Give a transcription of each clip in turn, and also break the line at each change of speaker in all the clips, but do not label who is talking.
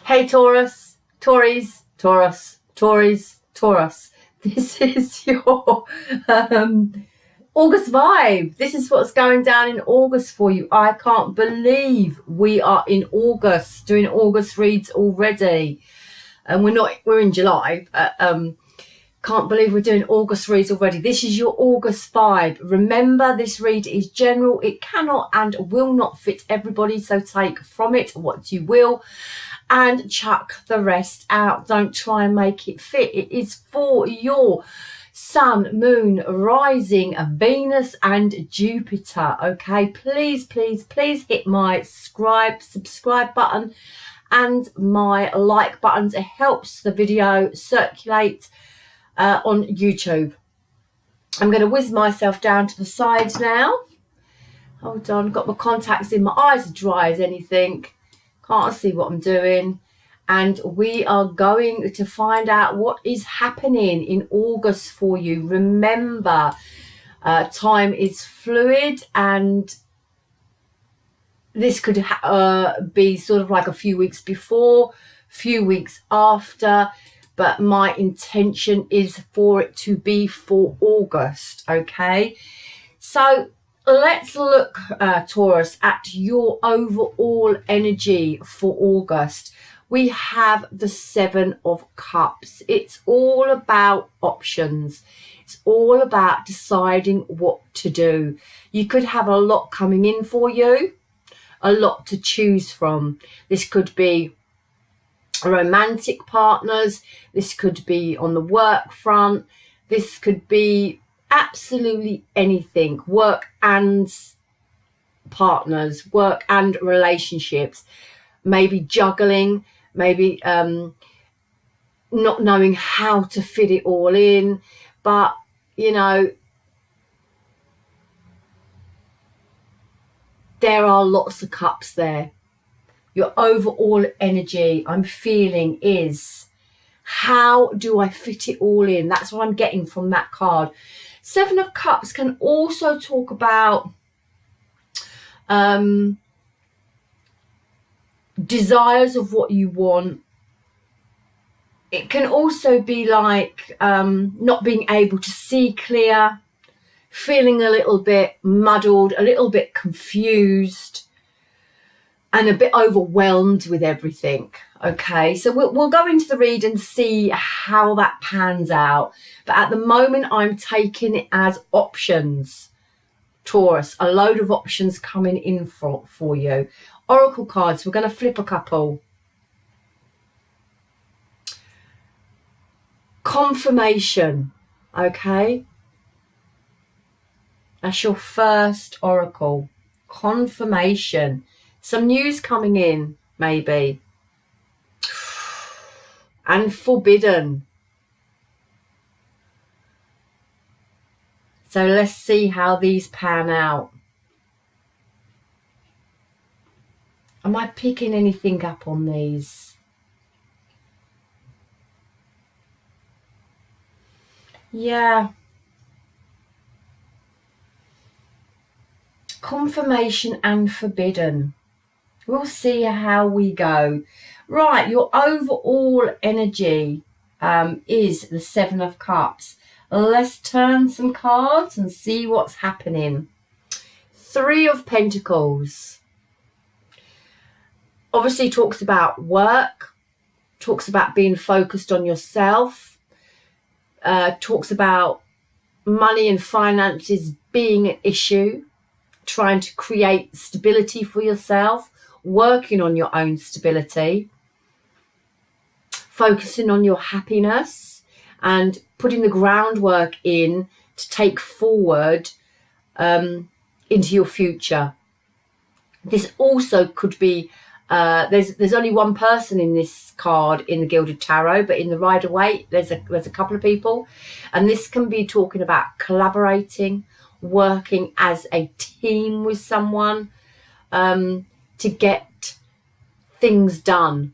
Hey Taurus, Taurus, Taurus, Taurus, Taurus. This is your August vibe. This is what's going down in August for you. I can't believe we are in August, doing August reads already. And we're in July. Can't believe we're doing August reads already. This is your August vibe. Remember, this read is general. It cannot and will not fit everybody. So take from it what you will and chuck the rest out. Don't try and make it fit. It is for your Sun, Moon, Rising, Venus and Jupiter. Okay, please, please, please hit my subscribe button and my like buttons. It helps the video circulate on YouTube. I'm going to whiz myself down to the side now. Hold on, got my contacts in. My eyes are dry as anything. Can't see what I'm doing. And we are going to find out what is happening in August for you. Remember, time is fluid, and this could be sort of like a few weeks before, few weeks after, but my intention is for it to be for August, okay? So let's look, Taurus, at your overall energy for August. We have the Seven of Cups. It's all about options. It's all about deciding what to do. You could have a lot coming in for you, a lot to choose from. This could be romantic partners. This could be on the work front. This could be absolutely anything. Work and partners, work and relationships. Maybe juggling, maybe not knowing how to fit it all in. But, you know, there are lots of cups there. Your overall energy I'm feeling is, how do I fit it all in? That's what I'm getting from that card. Seven of Cups can also talk about desires of what you want. It can also be like not being able to see clear, feeling a little bit muddled, a little bit confused, and a bit overwhelmed with everything. Okay, so we'll go into the read and see how that pans out. But at the moment, I'm taking it as options, Taurus. A load of options coming in for you. Oracle cards, we're going to flip a couple. Confirmation, okay? That's your first oracle. Confirmation. Some news coming in, maybe. And forbidden. So let's see how these pan out. Am I picking anything up on these? Yeah. Confirmation and forbidden. We'll see how we go. Right, your overall energy is the Seven of Cups. Let's turn some cards and see what's happening. Three of Pentacles. Obviously talks about work, talks about being focused on yourself, talks about money and finances being an issue, trying to create stability for yourself, working on your own stability, focusing on your happiness and putting the groundwork in to take forward into your future. This also could be, there's only one person in this card in the Gilded Tarot, but in the Rider-Waite there's a couple of people, and this can be talking about collaborating, working as a team with someone to get things done.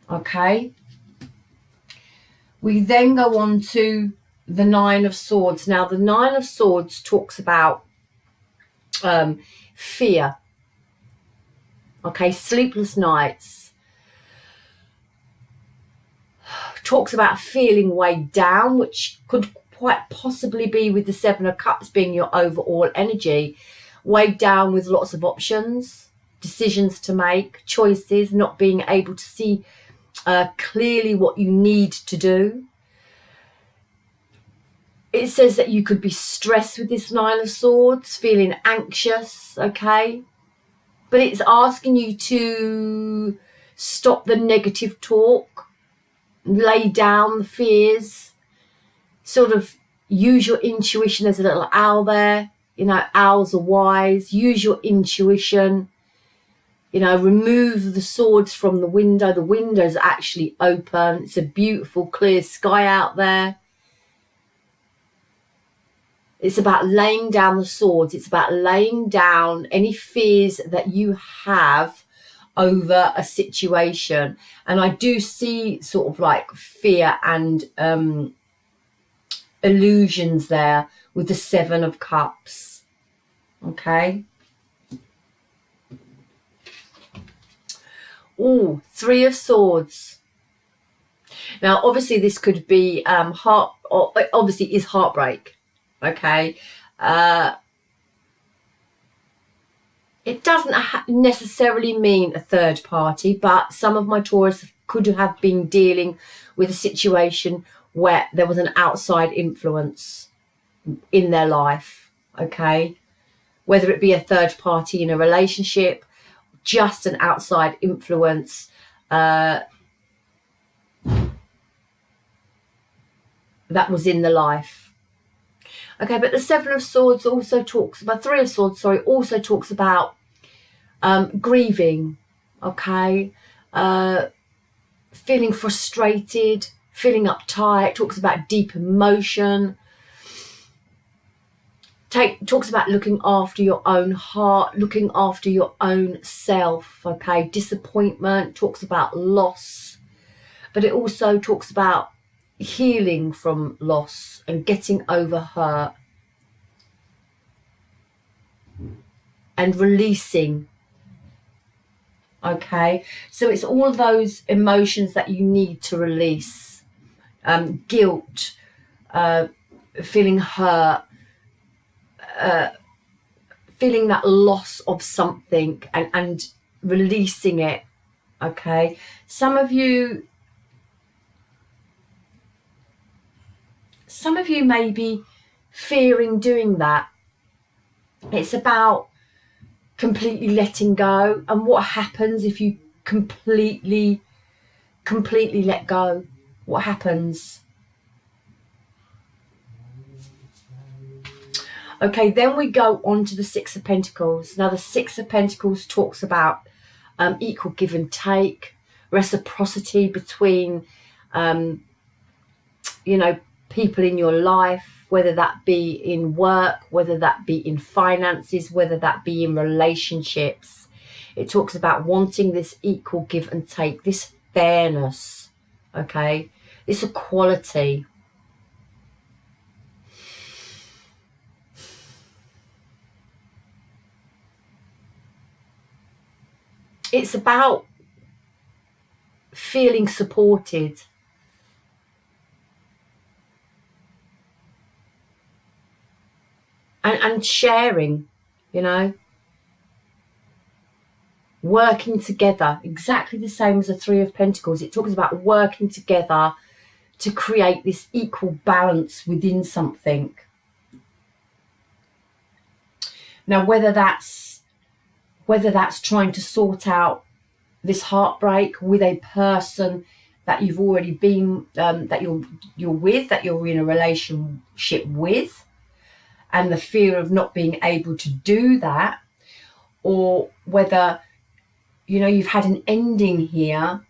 Okay, we then go on to the Nine of Swords. Now the Nine of Swords talks about fear. Okay, sleepless nights, talks about feeling weighed down, which could quite possibly be with the Seven of Cups being your overall energy. Weighed down with lots of options, decisions to make, choices, not being able to see clearly what you need to do. It says that you could be stressed with this Nine of Swords, feeling anxious, okay? But it's asking you to stop the negative talk, lay down the fears, sort of use your intuition. There's a little owl there. You know, owls are wise. Use your intuition. You know, remove the swords from the window. The window's actually open. It's a beautiful, clear sky out there. It's about laying down the swords. It's about laying down any fears that you have over a situation. And I do see sort of like fear and illusions there with the Seven of Cups. Okay. Oh, Three of Swords. Now, obviously, this could be obviously is heartbreak. Okay. It doesn't necessarily mean a third party, but some of my Taurus could have been dealing with a situation where there was an outside influence in their life. Okay. Whether it be a third party in a relationship, just an outside influence that was in the life. Okay, but the Seven of Swords also talks about, Three of Swords, sorry, also talks about grieving, okay, feeling frustrated, feeling uptight, talks about deep emotion, talks about looking after your own heart, looking after your own self, okay, disappointment, talks about loss, but it also talks about healing from loss and getting over hurt and releasing. Okay, so it's all those emotions that you need to release. Guilt, feeling hurt, feeling that loss of something and releasing it. Okay, some of you may be fearing doing that. It's about completely letting go. And what happens if you completely let go? What happens? Okay, then we go on to the Six of Pentacles. Now, the Six of Pentacles talks about equal give and take, reciprocity between, you know, people in your life, whether that be in work, whether that be in finances, whether that be in relationships. It talks about wanting this equal give and take, this fairness, okay, this equality. It's about feeling supported. And sharing, you know, working together, exactly the same as the Three of Pentacles. It talks about working together to create this equal balance within something. Now, whether that's trying to sort out this heartbreak with a person that you've already been, that you're with, that you're in a relationship with, and the fear of not being able to do that, or whether, you know, you've had an ending here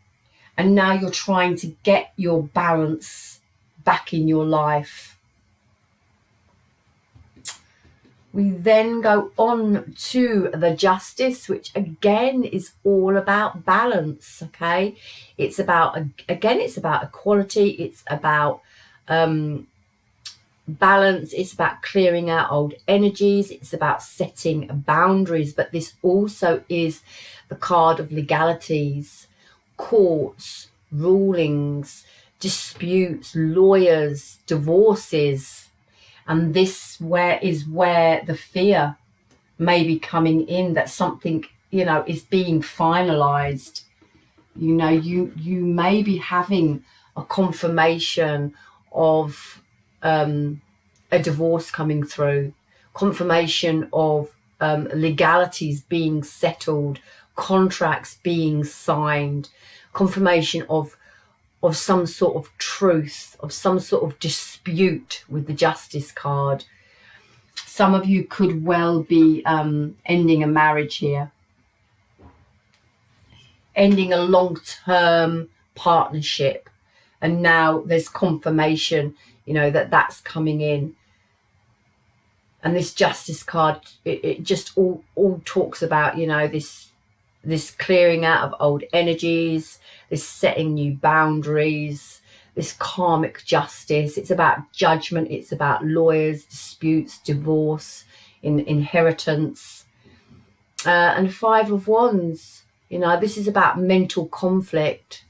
and now you're trying to get your balance back in your life. We then go on to the Justice, which again is all about balance, okay? It's about, again, it's about equality. It's about balance. It's about clearing out old energies. It's about setting boundaries. But this also is the card of legalities, courts, rulings, disputes, lawyers, divorces. And this is where the fear may be coming in, that something, you know, is being finalized. You know, you may be having a confirmation of a divorce coming through, confirmation of legalities being settled, contracts being signed, confirmation of some sort of truth, of some sort of dispute with the Justice card. Some of you could well be ending a marriage here, ending a long-term partnership, and now there's confirmation, you know, that that's coming in. And this Justice card, it just all talks about, you know, this clearing out of old energies, this setting new boundaries, this karmic justice. It's about judgment. It's about lawyers, disputes, divorce, inheritance. And Five of Wands, you know, this is about mental conflict.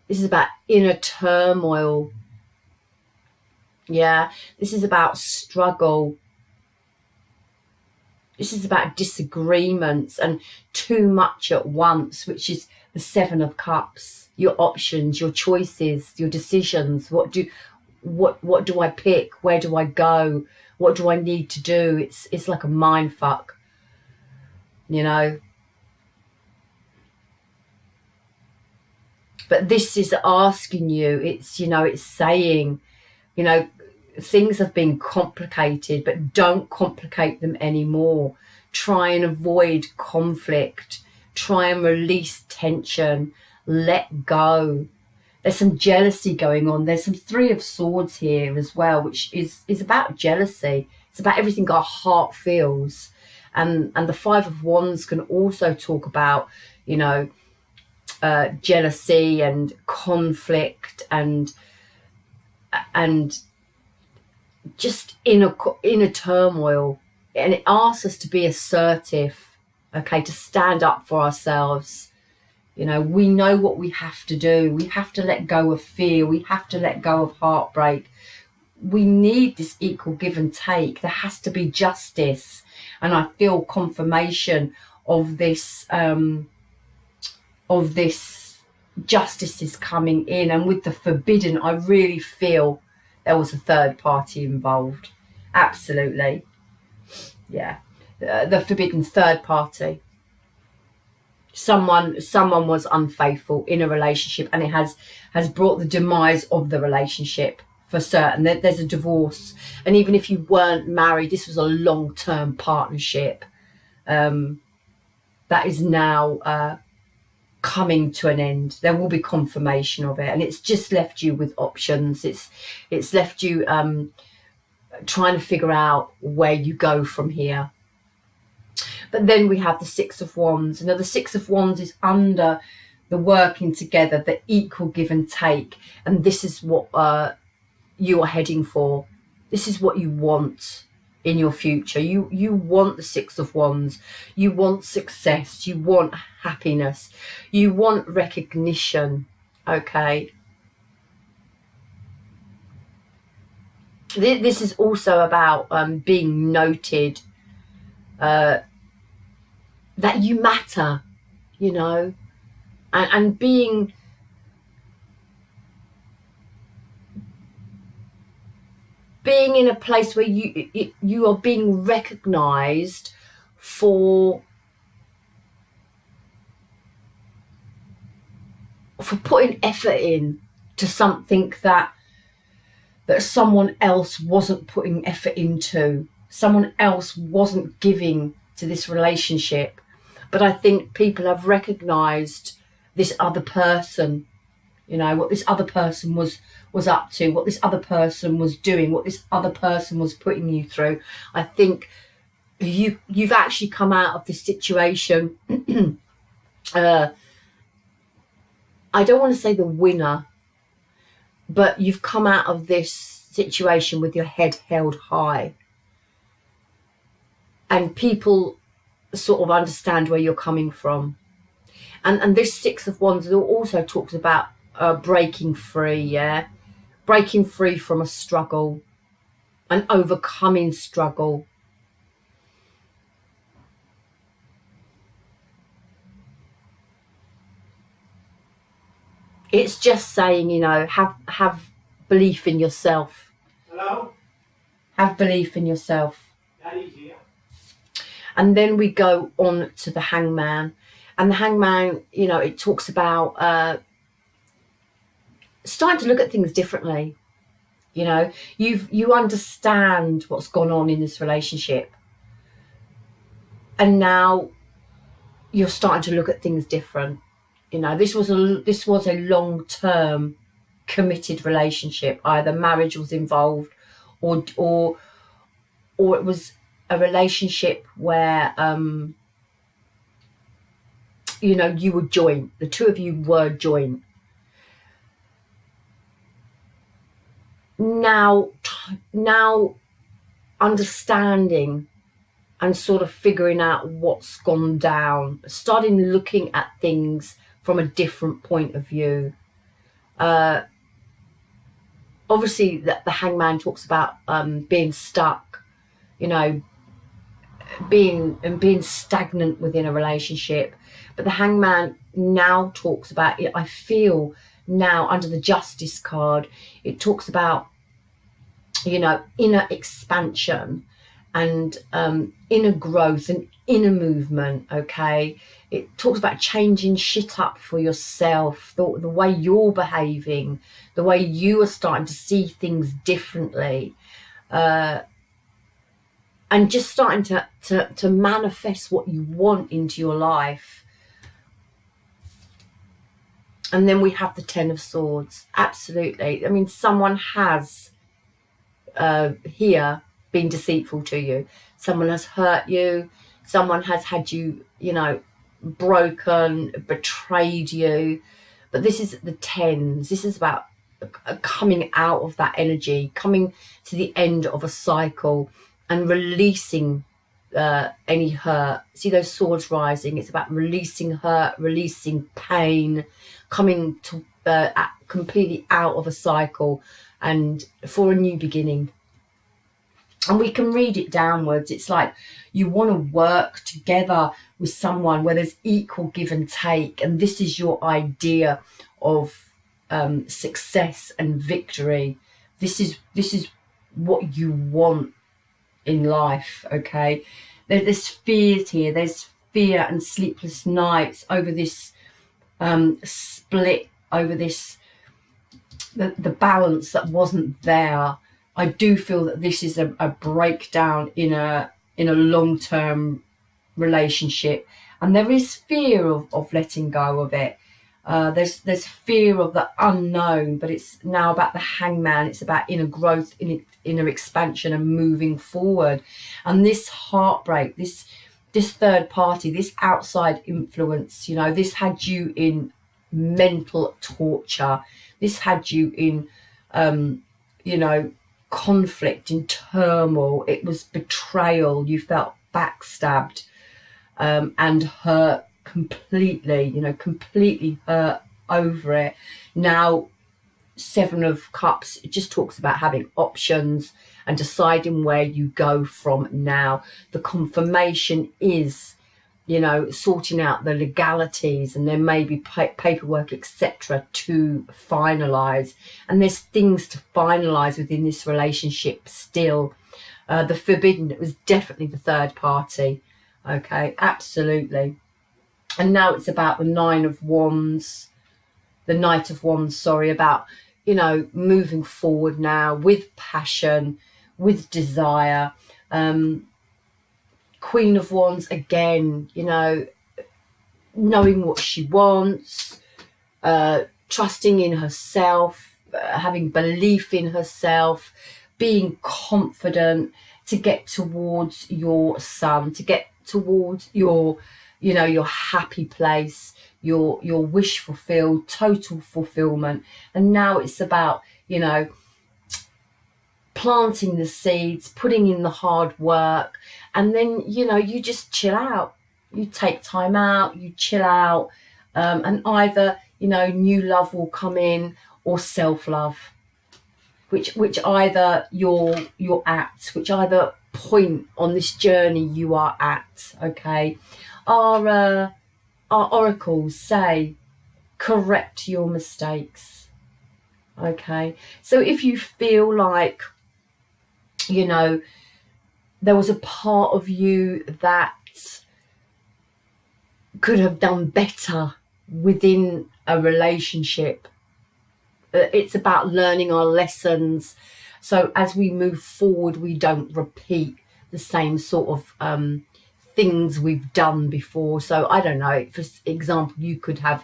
This is about inner turmoil. Yeah, this is about struggle. This is about disagreements and too much at once, which is the Seven of Cups. Your options, your choices, your decisions. What do I pick? Where do I go? What do I need to do? It's like a mind fuck, you know. But this is asking you, it's, you know, it's saying, you know, things have been complicated, but don't complicate them anymore. Try and avoid conflict. Try and release tension. Let go. There's some jealousy going on. There's some Three of Swords here as well, which is about jealousy. It's about everything our heart feels. And the Five of Wands can also talk about, you know, jealousy and conflict and just inner turmoil. And it asks us to be assertive, okay, to stand up for ourselves. You know, we know what we have to do. We have to let go of fear. We have to let go of heartbreak. We need this equal give and take. There has to be justice. And I feel confirmation of this justice is coming in. And with the forbidden, I really feel there was a third party involved. Absolutely. Yeah. The forbidden third party. Someone was unfaithful in a relationship, and it has brought the demise of the relationship for certain. There's a divorce. And even if you weren't married, this was a long-term partnership that is now coming to an end. There will be confirmation of it, and it's just left you with options. It's left you trying to figure out where you go from here. But then we have the Six of Wands. Now the Six of Wands is under the working together, the equal give and take, and this is what you are heading for. This is what you want in your future. You want the Six of Wands. You want success. You want happiness. You want recognition. Okay. This is also about being noted, that you matter, you know, and being in a place where you are being recognized for putting effort in to something that someone else wasn't putting effort into, someone else wasn't giving to this relationship. But I think people have recognized this other person, you know, what this other person was up to, what this other person was doing, what this other person was putting you through. I think you've actually come out of this situation. I don't want to say the winner, but you've come out of this situation with your head held high. And people sort of understand where you're coming from. And this Six of Wands also talks about breaking free, yeah? Breaking free from a struggle and overcoming struggle. It's just saying, you know, have belief in yourself.
Hello?
Have belief in yourself.
Daddy's here.
And then we go on to the Hangman. And the Hangman, you know, it talks about starting to look at things differently. You know, you understand what's gone on in this relationship. And now you're starting to look at things different. You know, this was a long-term committed relationship. Either marriage was involved or it was a relationship where you know, you were joint. The two of you were joint. Now understanding and sort of figuring out what's gone down, starting looking at things from a different point of view. Obviously, the Hangman talks about being stuck, you know, being stagnant within a relationship. But the Hangman now talks about it. I feel now under the Justice card, it talks about, you know, inner expansion and inner growth and inner movement. Okay, it talks about changing shit up for yourself, the way you're behaving, the way you are starting to see things differently, and just starting to manifest what you want into your life. And then we have the Ten of Swords. Absolutely. I mean, someone has here been deceitful to you. Someone has hurt you. Someone has had you, you know, broken, betrayed you. But this is the Tens. This is about coming out of that energy, coming to the end of a cycle and releasing any hurt. See those swords rising? It's about releasing hurt, releasing pain, coming to completely out of a cycle and for a new beginning. And we can read it downwards. It's like you want to work together with someone where there's equal give and take, and this is your idea of success and victory. This is what you want in life. Okay, there's fears here. There's fear and sleepless nights over this split, over this the balance that wasn't there. I do feel that this is a breakdown in a long-term relationship, and there is fear of letting go of it. There's fear of the unknown, but it's now about the Hangman. It's about inner growth, inner expansion, and moving forward. And this heartbreak, this third party, this outside influence, you know, this had you in mental torture. This had you in, you know, conflict, in turmoil. It was betrayal. You felt backstabbed and hurt completely, you know, completely hurt over it. Now, Seven of Cups, it just talks about having options and deciding where you go from now. The confirmation is, you know, sorting out the legalities, and there may be paperwork, etc., to finalise. And there's things to finalise within this relationship still. The Forbidden, it was definitely the third party. Okay, absolutely. And now it's about the Nine of Wands, the Knight of Wands, sorry, about, you know, moving forward now with passion, with desire. Queen of Wands, again, you know, knowing what she wants, trusting in herself, having belief in herself, being confident to get towards your sun, to get towards your, you know, your happy place, your wish fulfilled, total fulfillment. And now it's about, you know, planting the seeds, putting in the hard work, and then, you know, you just chill out. You take time out, you chill out, and either, you know, new love will come in, or self-love, which either you're at, which either point on this journey you are at. Okay, our oracles say, correct your mistakes. Okay, so if you feel like, you know, there was a part of you that could have done better within a relationship, it's about learning our lessons, so as we move forward we don't repeat the same sort of things we've done before. So I don't know, for example, you could have,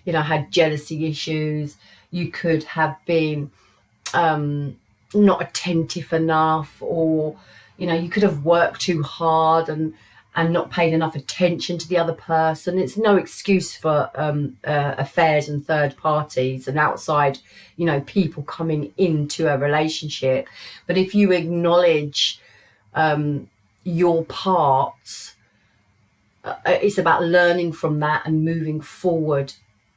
you know, had jealousy issues, you could have been not attentive enough, or, you know, you could have worked too hard and not paid enough attention to the other person. It's no excuse for affairs and third parties and outside, you know, people coming into a relationship. But if you acknowledge your parts, it's about learning from that and moving forward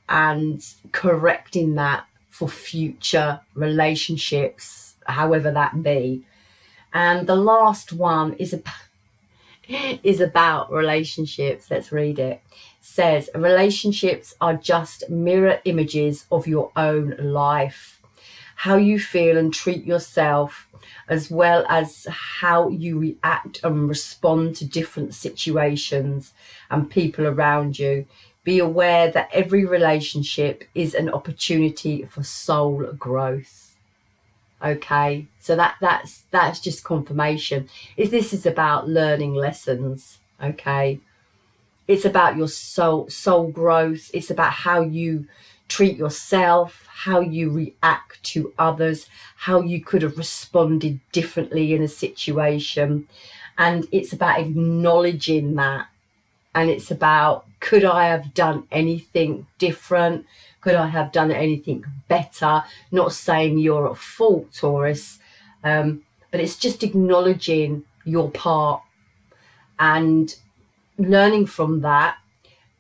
and correcting that for future relationships, however that be. And the last one is about relationships. Let's read it. It says, relationships are just mirror images of your own life. How you feel and treat yourself, as well as how you react and respond to different situations and people around you. Be aware that every relationship is an opportunity for soul growth. Okay, so that's just confirmation. This is about learning lessons. Okay, it's about your soul growth. It's about how you treat yourself, how you react to others, how you could have responded differently in a situation, and it's about acknowledging that. And it's about, could I have done anything different? Could I have done anything better? Not saying you're at fault, Taurus, but it's just acknowledging your part and learning from that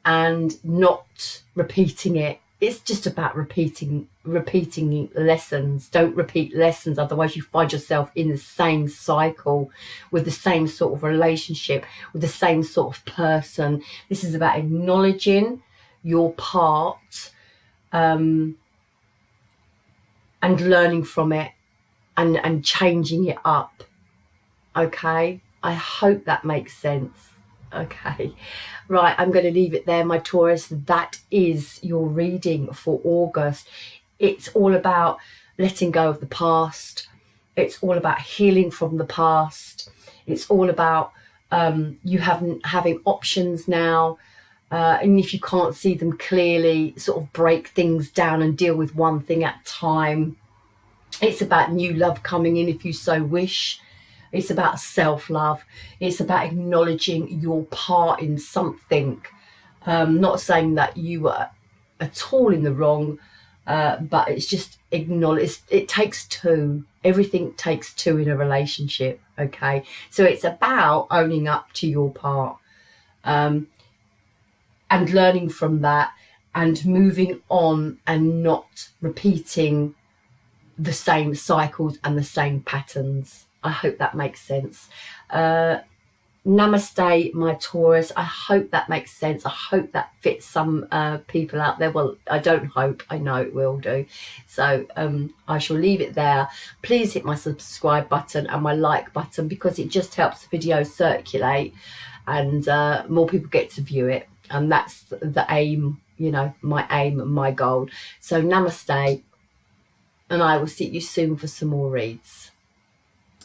and not repeating it. It's just about repeating lessons. Don't repeat lessons, otherwise you find yourself in the same cycle with the same sort of relationship, with the same sort of person. This is about acknowledging your part and learning from it and changing it up. Okay, I hope that makes sense. Okay, right, I'm going to leave it there, my Taurus. That is your reading for August. It's all about letting go of the past. It's all about healing from the past. It's all about you having options now, and if you can't see them clearly, sort of break things down and deal with one thing at a time. It's about new love coming in if you so wish. It's about self-love. It's about acknowledging your part in something. Not saying that you were at all in the wrong, but it's just acknowledge. It takes two. Everything takes two in a relationship. Okay, so it's about owning up to your part and learning from that and moving on and not repeating the same cycles and the same patterns. I hope that makes sense. Namaste, my Taurus. I hope that makes sense. I hope that fits some people out there. Well, I don't hope. I know it will do. So I shall leave it there. Please hit my subscribe button and my like button, because it just helps the video circulate and more people get to view it. And that's the aim, you know, my aim and my goal. So namaste, and I will see you soon for some more reads.